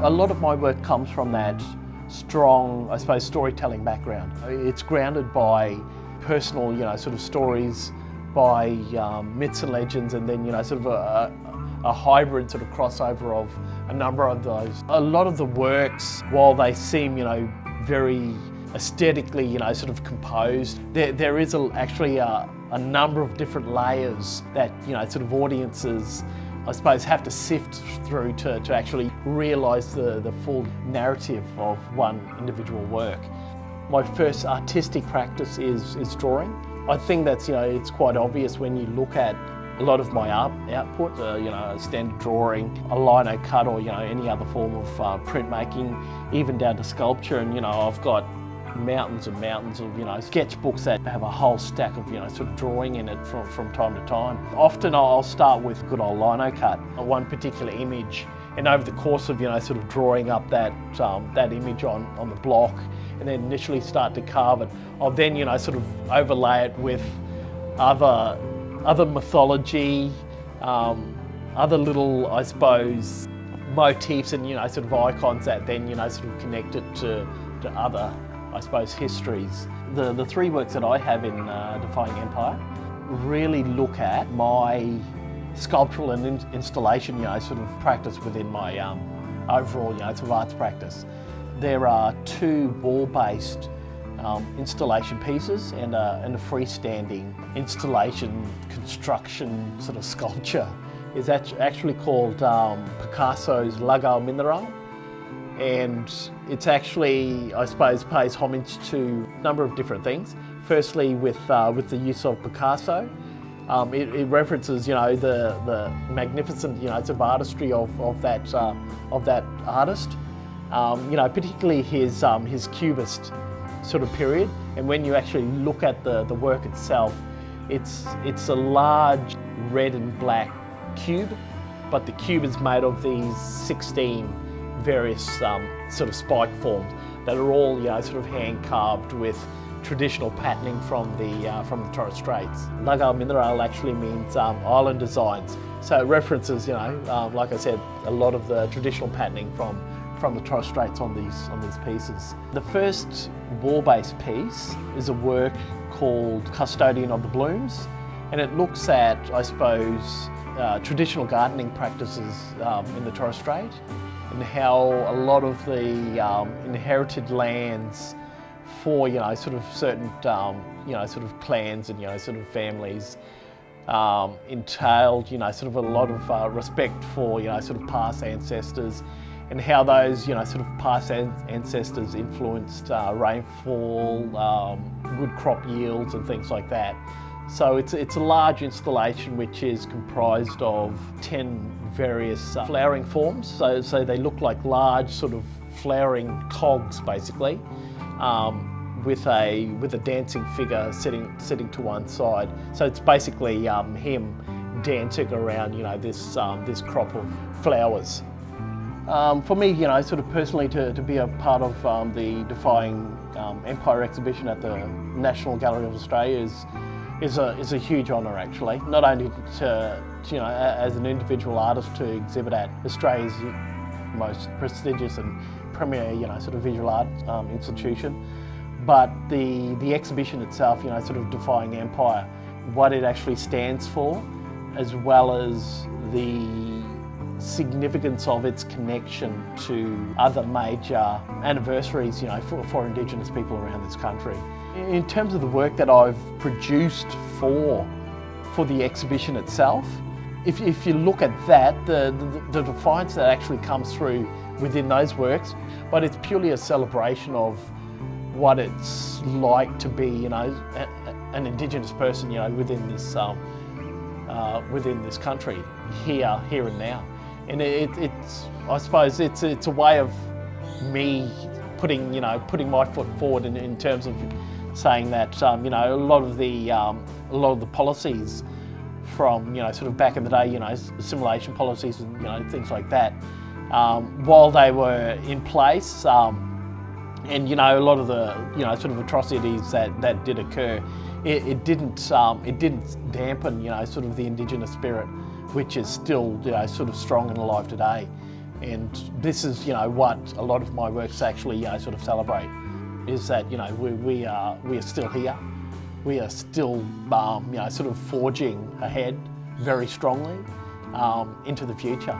A lot of my work comes from that strong, I suppose, storytelling background. It's grounded by personal, sort of stories, by myths and legends, and then, sort of a hybrid sort of crossover of a number of those. A lot of the works, while they seem, very aesthetically, sort of composed, there is actually a number of different layers that, sort of audiences, I suppose, have to sift through to actually realise the full narrative of one individual work. My first artistic practice is drawing. I think that's, it's quite obvious when you look at a lot of my output, a standard drawing, a lino cut, or, any other form of printmaking, even down to sculpture. And, I've got mountains and mountains of, sketchbooks that have a whole stack of, sort of drawing in it from time to time. Often I'll start with good old lino cut, one particular image, and over the course of, sort of drawing up that image on the block, and then initially start to carve it, I'll then, sort of overlay it with other mythology, other little, I suppose, motifs and, sort of icons that then, sort of connect it to other, I suppose, histories. The three works that I have in Defying Empire really look at my sculptural and installation, sort of practice within my overall, sort of arts practice. There are two wall-based installation pieces and a freestanding installation construction sort of sculpture. Is actually called Picasso's Lago Mineral, and it's actually, I suppose, pays homage to a number of different things. Firstly, with the use of Picasso, it references, the magnificent, sort of artistry of that artist. Particularly his Cubist sort of period. And when you actually look at the work itself, it's a large red and black cube, but the cube is made of these 16 various sort of spike forms that are all, sort of hand carved with traditional patterning from the Torres Straits. Lago Mineral actually means island designs, so it references, like I said, a lot of the traditional patterning from the Torres Straits on these pieces. The first wall-based piece is a work called Custodian of the Blooms, and it looks at, I suppose, traditional gardening practices in the Torres Strait, and how a lot of the inherited lands for, sort of certain, sort of clans and, sort of families entailed, sort of a lot of respect for, sort of past ancestors, and how those, sort of past ancestors influenced rainfall, good crop yields and things like that. So it's a large installation which is comprised of 10 various flowering forms. So they look like large sort of flowering cogs basically, with a dancing figure sitting to one side. So it's basically him dancing around, this crop of flowers. For me, sort of personally, to be a part of the Defying Empire exhibition at the National Gallery of Australia is a huge honour actually. Not only to as an individual artist to exhibit at Australia's most prestigious and premier, sort of visual art institution, but the exhibition itself, sort of Defying Empire, what it actually stands for, as well as the significance of its connection to other major anniversaries, for Indigenous people around this country. In terms of the work that I've produced for the exhibition itself, if you look at that, the defiance that actually comes through within those works, but it's purely a celebration of what it's like to be, an Indigenous person, within this country, here and now. And it's I suppose it's a way of me putting my foot forward in terms of saying that a lot of the policies from sort of back in the day, assimilation policies and things like that, while they were in place, and a lot of the sort of atrocities that did occur, it didn't dampen sort of the Indigenous spirit, which is still sort of strong and alive today. And this is, what a lot of my works actually, sort of celebrate, is that, we are still here. We are still, sort of forging ahead very strongly into the future.